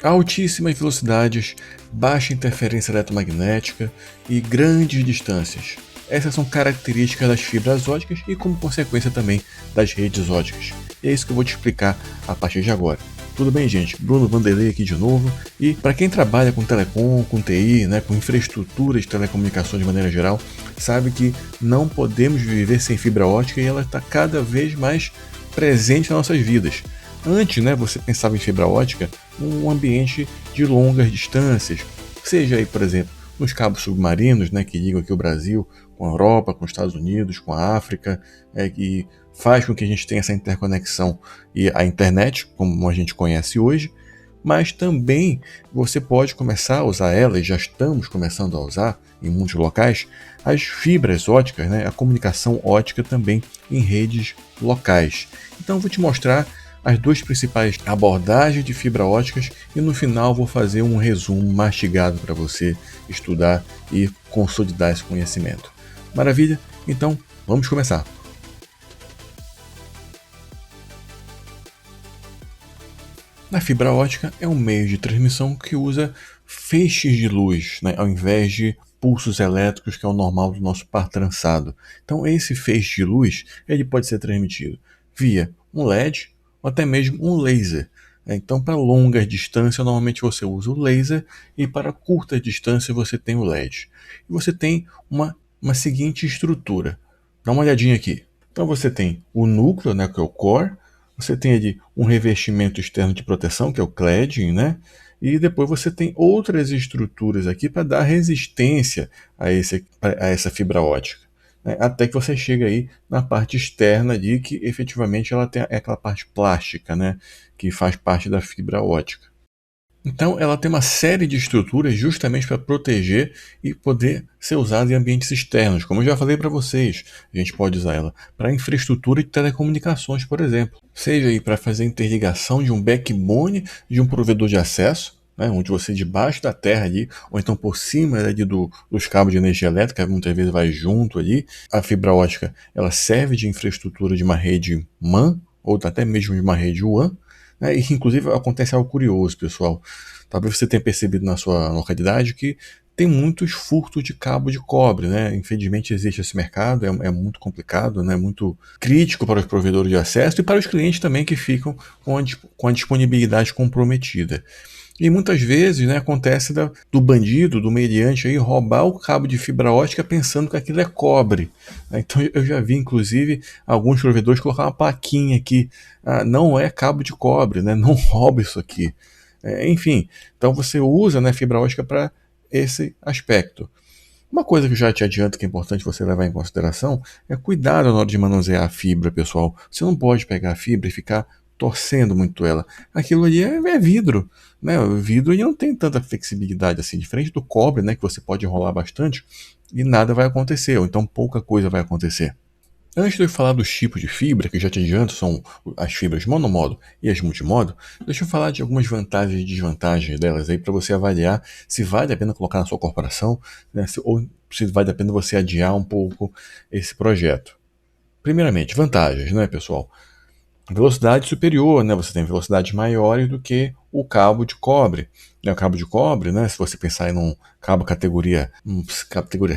Altíssimas velocidades, baixa interferência eletromagnética e grandes distâncias. Essas são características das fibras óticas e, como consequência, também das redes óticas. E é isso que eu vou te explicar a partir de agora. Tudo bem, gente? Bruno Vanderlei aqui de novo. E para quem trabalha com telecom, com TI, com infraestrutura de telecomunicações de maneira geral, sabe que não podemos viver sem fibra ótica e ela está cada vez mais presente nas nossas vidas. Antes, você pensava em fibra ótica num ambiente de longas distâncias, seja aí, por exemplo, nos cabos submarinos, que ligam aqui o Brasil com a Europa, com os Estados Unidos, com a África, que faz com que a gente tenha essa interconexão e a internet, como a gente conhece hoje, mas também você pode começar a usar ela, e já estamos começando a usar em muitos locais, as fibras óticas, a comunicação ótica também em redes locais. Então eu vou te mostrar as duas principais abordagens de fibra óticas e no final vou fazer um resumo mastigado para você estudar e consolidar esse conhecimento. Maravilha? Então vamos começar. A fibra ótica é um meio de transmissão que usa feixes de luz, ao invés de pulsos elétricos, que é o normal do nosso par trançado. Então esse feixe de luz ele pode ser transmitido via um LED ou até mesmo um laser. Então, para longas distâncias, normalmente você usa o laser e para curtas distâncias você tem o LED. E você tem uma seguinte estrutura. Dá uma olhadinha aqui. Então você tem o núcleo, que é o core, você tem ali um revestimento externo de proteção, que é o cladding, e depois você tem outras estruturas aqui para dar resistência a essa fibra ótica. Até que você chega aí na parte externa ali, que efetivamente ela tem aquela parte plástica, que faz parte da fibra ótica. Então ela tem uma série de estruturas justamente para proteger e poder ser usada em ambientes externos. Como eu já falei para vocês, a gente pode usar ela para infraestrutura de telecomunicações, por exemplo. Seja aí para fazer interligação de um backbone de um provedor de acesso, onde você debaixo da terra ali, ou então por cima ali dos cabos de energia elétrica, muitas vezes vai junto ali. A fibra ótica ela serve de infraestrutura de uma rede MAN, ou até mesmo de uma rede WAN, e inclusive acontece algo curioso, pessoal. Talvez você tenha percebido na sua localidade que tem muitos furtos de cabo de cobre, Infelizmente existe esse mercado, é muito complicado, muito crítico para os provedores de acesso e para os clientes também que ficam com a disponibilidade comprometida. E muitas vezes acontece do bandido, do meliante aí, roubar o cabo de fibra ótica pensando que aquilo é cobre. Então eu já vi, inclusive, alguns provedores colocar uma plaquinha aqui, não é cabo de cobre, não rouba isso aqui. Enfim, então você usa fibra ótica para esse aspecto. Uma coisa que eu já te adianto que é importante você levar em consideração é cuidado na hora de manusear a fibra, pessoal. Você não pode pegar a fibra e ficar torcendo muito ela. Aquilo ali é vidro, O vidro ele não tem tanta flexibilidade assim, diferente do cobre, que você pode enrolar bastante e nada vai acontecer, ou então pouca coisa vai acontecer. Antes de eu falar dos tipos de fibra, que eu já te adianto, são as fibras monomodo e as multimodo, deixa eu falar de algumas vantagens e desvantagens delas aí para você avaliar se vale a pena colocar na sua corporação, ou se vale a pena você adiar um pouco esse projeto. Primeiramente, vantagens, pessoal? Velocidade superior, você tem velocidades maiores do que o cabo de cobre. O cabo de cobre, se você pensar em um cabo categoria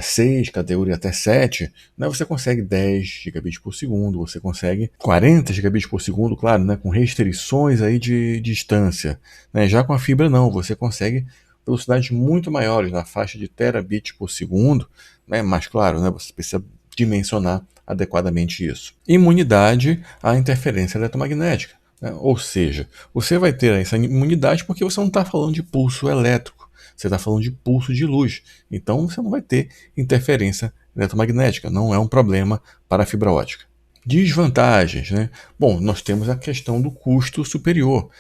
6, categoria até 7, você consegue 10 gigabits por segundo, você consegue 40 gigabits por segundo, claro, com restrições aí de distância. Já com a fibra não, você consegue velocidades muito maiores, na faixa de terabits por segundo, mas claro, você precisa dimensionar adequadamente isso. Imunidade à interferência eletromagnética. Ou seja, você vai ter essa imunidade porque você não está falando de pulso elétrico, você está falando de pulso de luz. Então você não vai ter interferência eletromagnética, não é um problema para a fibra ótica. Desvantagens, Bom, nós temos a questão do custo superior.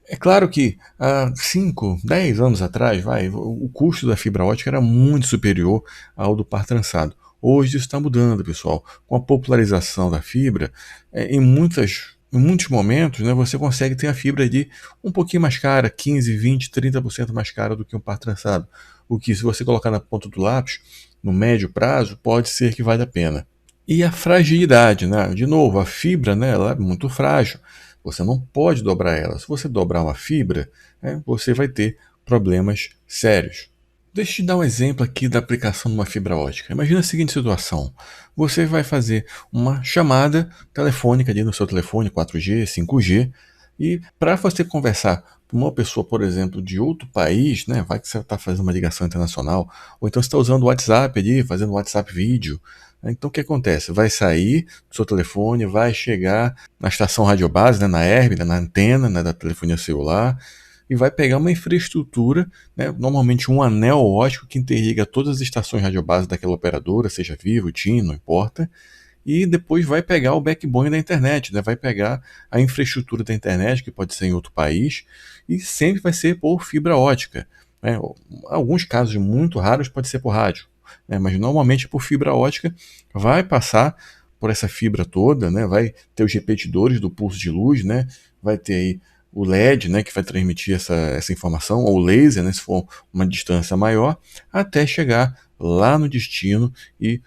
É claro que há 5, 10 anos atrás, o custo da fibra ótica era muito superior ao do par trançado. Hoje isso está mudando, pessoal. Com a popularização da fibra, em muitos momentos, você consegue ter a fibra ali um pouquinho mais cara, 15, 20, 30% mais cara do que um par trançado. O que, se você colocar na ponta do lápis, no médio prazo, pode ser que valha a pena. E a fragilidade, De novo, a fibra, ela é muito frágil. Você não pode dobrar ela. Se você dobrar uma fibra, você vai ter problemas sérios. Deixa eu te dar um exemplo aqui da aplicação de uma fibra ótica. Imagina a seguinte situação: você vai fazer uma chamada telefônica ali no seu telefone 4G, 5G, e para você conversar com uma pessoa, por exemplo, de outro país, né, vai que você está fazendo uma ligação internacional, ou então você está usando o WhatsApp ali, fazendo WhatsApp vídeo. Então o que acontece? Vai sair do seu telefone, vai chegar na estação radiobase, né, na herb, né, na antena, né, da telefonia celular, e vai pegar uma infraestrutura, né, normalmente um anel óptico que interliga todas as estações radiobase daquela operadora, seja Vivo, TIM, não importa, e depois vai pegar o backbone da internet, né, vai pegar a infraestrutura da internet, que pode ser em outro país, e sempre vai ser por fibra ótica. Né. Alguns casos muito raros pode ser por rádio, né, mas normalmente por fibra ótica vai passar por essa fibra toda, né, vai ter os repetidores do pulso de luz, né, vai ter aí o LED, né, que vai transmitir essa informação, ou o laser, né, se for uma distância maior, até chegar lá no destino e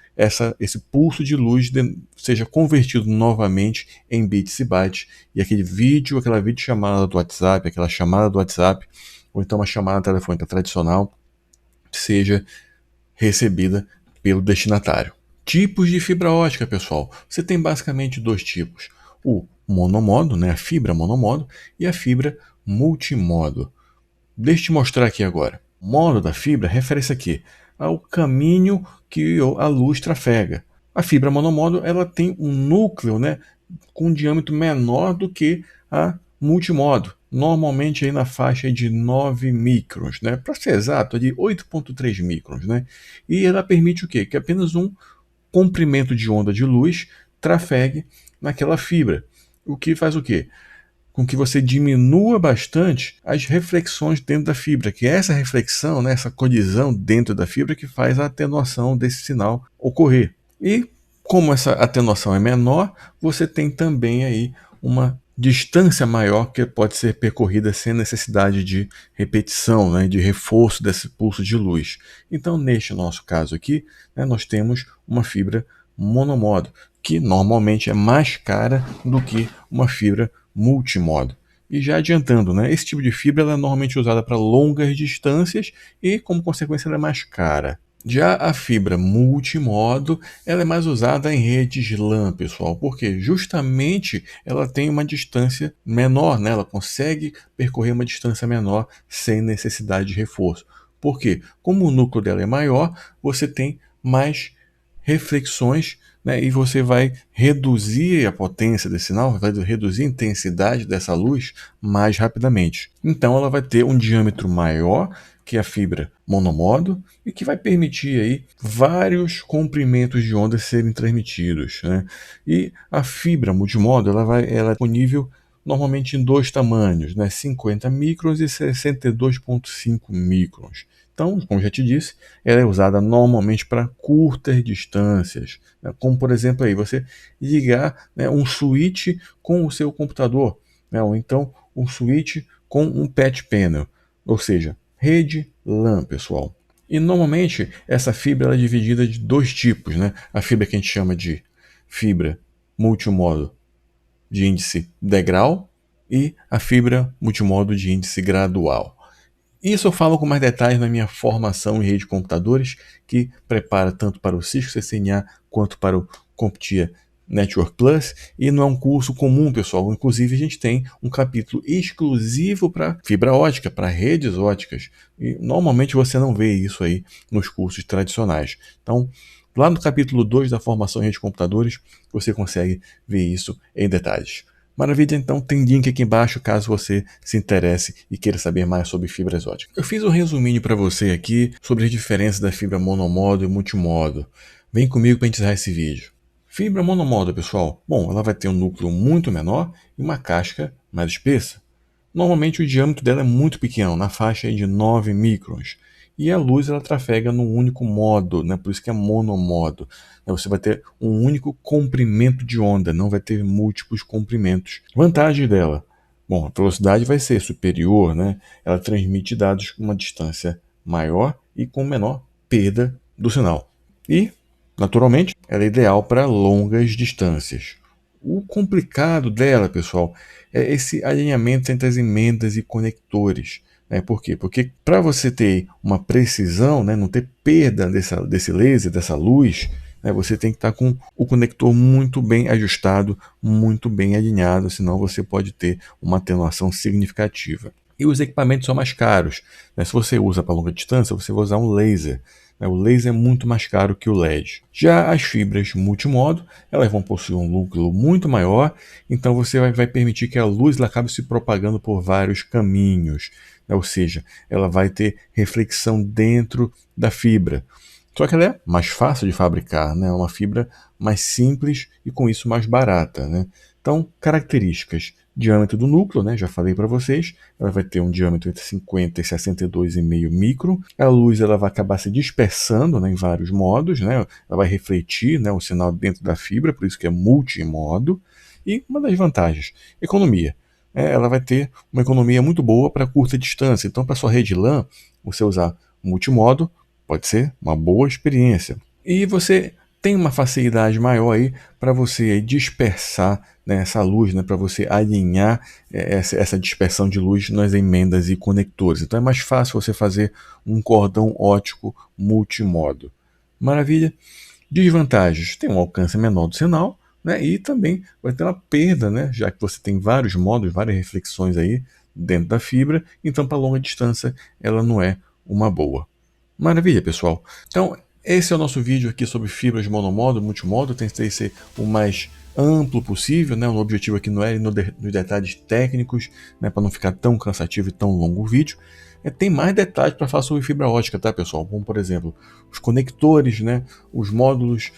esse pulso de luz seja convertido novamente em bits e bytes, e aquele vídeo, aquela videochamada do WhatsApp, aquela chamada do WhatsApp, ou então uma chamada telefônica tradicional, seja recebida pelo destinatário. Tipos de fibra ótica, pessoal. Você tem basicamente dois tipos: o monomodo, né, a fibra monomodo, e a fibra multimodo. Deixa eu te mostrar aqui agora. O modo da fibra refere-se aqui ao caminho que a luz trafega. A fibra monomodo ela tem um núcleo, né, com um diâmetro menor do que a multimodo, normalmente aí na faixa de 9 microns, né? Para ser exato, de 8,3 microns, né? E ela permite o quê? Que apenas um comprimento de onda de luz trafegue naquela fibra. O que faz o quê? Com que você diminua bastante as reflexões dentro da fibra, que é essa reflexão, né, essa colisão dentro da fibra que faz a atenuação desse sinal ocorrer. E como essa atenuação é menor, você tem também aí uma distância maior que pode ser percorrida sem necessidade de repetição, né, de reforço desse pulso de luz. Então, neste nosso caso aqui, né, nós temos uma fibra monomodo, que normalmente é mais cara do que uma fibra multimodo. E já adiantando, né, esse tipo de fibra ela é normalmente usada para longas distâncias e, como consequência, ela é mais cara. Já a fibra multimodo, ela é mais usada em redes LAN, pessoal, porque justamente ela tem uma distância menor, né? Ela consegue percorrer uma distância menor sem necessidade de reforço. Por quê? Como o núcleo dela é maior, você tem mais reflexões, né, e você vai reduzir a potência desse sinal, vai reduzir a intensidade dessa luz mais rapidamente. Então ela vai ter um diâmetro maior que a fibra monomodo e que vai permitir aí vários comprimentos de onda serem transmitidos, né? E a fibra multimodo ela é disponível normalmente em dois tamanhos, né? 50 microns e 62,5 microns. Então, como já te disse, ela é usada normalmente para curtas distâncias, né? Como por exemplo aí você ligar, né, um switch com o seu computador, né? Ou então um switch com um patch panel, ou seja, rede LAN, pessoal. E normalmente essa fibra ela é dividida de dois tipos, né? A fibra que a gente chama de fibra multimodo de índice degrau e a fibra multimodo de índice gradual. Isso eu falo com mais detalhes na minha formação em rede de computadores, que prepara tanto para o Cisco CCNA quanto para o CompTIA Network Plus, e não é um curso comum, pessoal. Inclusive, a gente tem um capítulo exclusivo para fibra ótica, para redes óticas. E normalmente você não vê isso aí nos cursos tradicionais. Então, lá no capítulo 2 da formação em rede de computadores, você consegue ver isso em detalhes. Maravilha, então tem link aqui embaixo caso você se interesse e queira saber mais sobre fibras óticas. Eu fiz um resuminho para você aqui sobre as diferenças da fibra monomodo e multimodo. Vem comigo para encerrar esse vídeo. Fibra monomodo, pessoal, bom, ela vai ter um núcleo muito menor e uma casca mais espessa. Normalmente o diâmetro dela é muito pequeno, na faixa de 9 microns. E a luz ela trafega num único modo, né? Por isso que é monomodo. Você vai ter um único comprimento de onda, não vai ter múltiplos comprimentos. Vantagem dela: bom, a velocidade vai ser superior, né? Ela transmite dados com uma distância maior e com menor perda do sinal. E, naturalmente, ela é ideal para longas distâncias. O complicado dela, pessoal, é esse alinhamento entre as emendas e conectores. Por quê? Porque para você ter uma precisão, não ter perda desse laser, dessa luz, você tem que estar com o conector muito bem ajustado, muito bem alinhado, senão você pode ter uma atenuação significativa. E os equipamentos são mais caros. Se você usa para longa distância, você vai usar um laser. O laser é muito mais caro que o LED. Já as fibras multimodo, elas vão possuir um núcleo muito maior, então você vai permitir que a luz acabe se propagando por vários caminhos. Ou seja, ela vai ter reflexão dentro da fibra. Só que ela é mais fácil de fabricar, é uma fibra mais simples e com isso mais barata. Então, características: diâmetro do núcleo, já falei para vocês, ela vai ter um diâmetro entre 50 e 62,5 micro. A luz ela vai acabar se dispersando em vários modos, ela vai refletir o sinal dentro da fibra, por isso que é multimodo. E uma das vantagens: economia. Ela vai ter uma economia muito boa para curta distância. Então, para sua rede LAN, você usar multimodo pode ser uma boa experiência. E você tem uma facilidade maior aí para você dispersar essa luz, para você alinhar essa dispersão de luz nas emendas e conectores. Então é mais fácil você fazer um cordão óptico multimodo. Maravilha? Desvantagens: tem um alcance menor do sinal, e também vai ter uma perda, já que você tem vários modos, várias reflexões aí dentro da fibra, então para longa distância ela não é uma boa. Maravilha, pessoal. Então, esse é o nosso vídeo aqui sobre fibras monomodo, multimodo. Eu tentei ser o mais amplo possível, O objetivo aqui não é ir nos detalhes técnicos, para não ficar tão cansativo e tão longo o vídeo. Tem mais detalhes para falar sobre fibra ótica, tá, pessoal? Como, por exemplo, os conectores, os módulos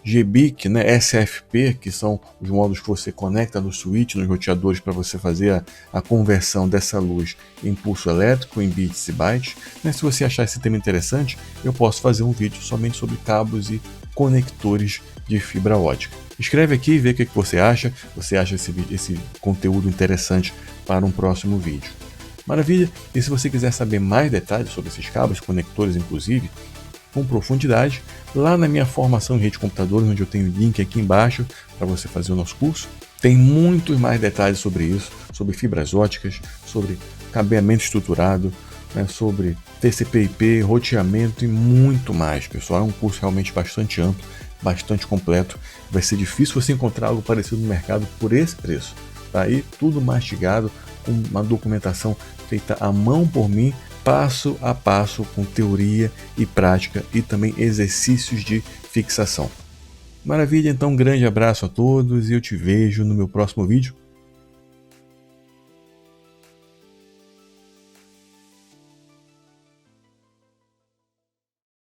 GBIC, SFP, que são os módulos que você conecta no switch, nos roteadores, para você fazer a conversão dessa luz em pulso elétrico, em bits e bytes. Se você achar esse tema interessante, eu posso fazer um vídeo somente sobre cabos e conectores de fibra ótica. Escreve aqui e vê o que você acha. Você acha esse conteúdo interessante para um próximo vídeo. Maravilha! E se você quiser saber mais detalhes sobre esses cabos, conectores inclusive, com profundidade, lá na minha formação em rede de computadores, onde eu tenho o link aqui embaixo para você fazer o nosso curso, tem muitos mais detalhes sobre isso, sobre fibras óticas, sobre cabeamento estruturado, sobre TCP/IP, roteamento e muito mais, pessoal. É um curso realmente bastante amplo, bastante completo. Vai ser difícil você encontrar algo parecido no mercado por esse preço. Tá aí tudo mastigado, com uma documentação feita à mão por mim, passo a passo, com teoria e prática e também exercícios de fixação. Maravilha, então um grande abraço a todos e eu te vejo no meu próximo vídeo.